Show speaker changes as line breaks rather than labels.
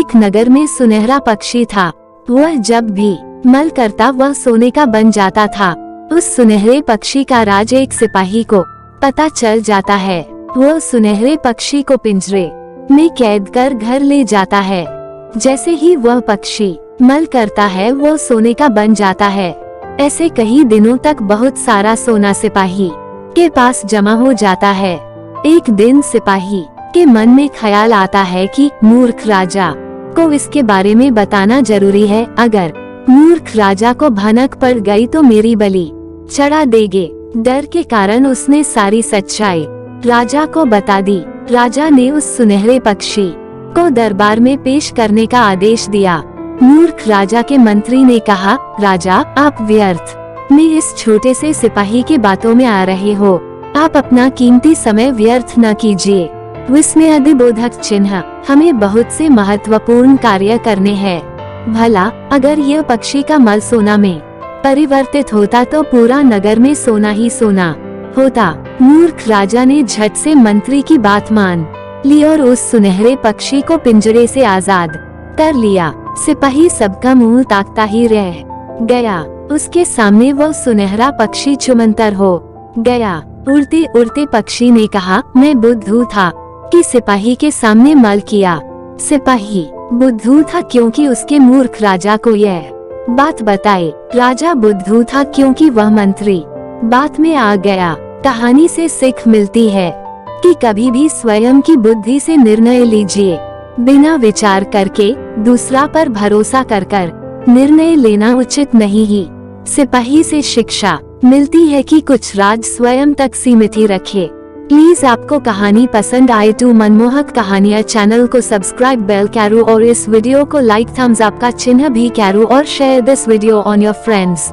एक नगर में सुनहरा पक्षी था। वह जब भी मल करता वह सोने का बन जाता था। उस सुनहरे पक्षी का राज एक सिपाही को पता चल जाता है। वह सुनहरे पक्षी को पिंजरे में कैद कर घर ले जाता है। जैसे ही वह पक्षी मल करता है वह सोने का बन जाता है। ऐसे कई दिनों तक बहुत सारा सोना सिपाही के पास जमा हो जाता है। एक दिन सिपाही के मन में ख्याल आता है कि मूर्ख राजा को इसके बारे में बताना जरूरी है। अगर मूर्ख राजा को भनक पड़ गई तो मेरी बलि चढ़ा देंगे। डर के कारण उसने सारी सच्चाई राजा को बता दी। राजा ने उस सुनहरे पक्षी को दरबार में पेश करने का आदेश दिया। मूर्ख राजा के मंत्री ने कहा, राजा आप व्यर्थ में इस छोटे से सिपाही की बातों में आ रहे हो। आप अपना कीमती समय व्यर्थ न कीजिए। विस्मयादिबोधक चिन्ह, हमें बहुत से महत्वपूर्ण कार्य करने हैं। भला अगर यह पक्षी का मल सोना में परिवर्तित होता तो पूरा नगर में सोना ही सोना होता। मूर्ख राजा ने झट से मंत्री की बात मान ली और उस सुनहरे पक्षी को पिंजरे से आजाद कर लिया। सिपाही सबका मुंह ताकता ही रह गया। उसके सामने वह सुनहरा पक्षी चुमंतर हो गया। उड़ते उड़ते पक्षी ने कहा, मैं बुद्धू था कि सिपाही के सामने मल किया। सिपाही बुद्धू था क्योंकि उसके मूर्ख राजा को यह बात बताई। राजा बुद्धू था क्योंकि वह मंत्री बात में आ गया। कहानी से सीख मिलती है कि कभी भी स्वयं की बुद्धि से निर्णय लीजिए। बिना विचार करके दूसरा पर भरोसा कर निर्णय लेना उचित नहीं ही। सिपाही से शिक्षा मिलती है कि कुछ राज स्वयं तक सीमित ही रखे। प्लीज आपको कहानी पसंद आए तो मनमोहक कहानियाँ चैनल को सब्सक्राइब बेल करो और इस वीडियो को लाइक थम्स अप का चिन्ह भी करो और share this video on your friends.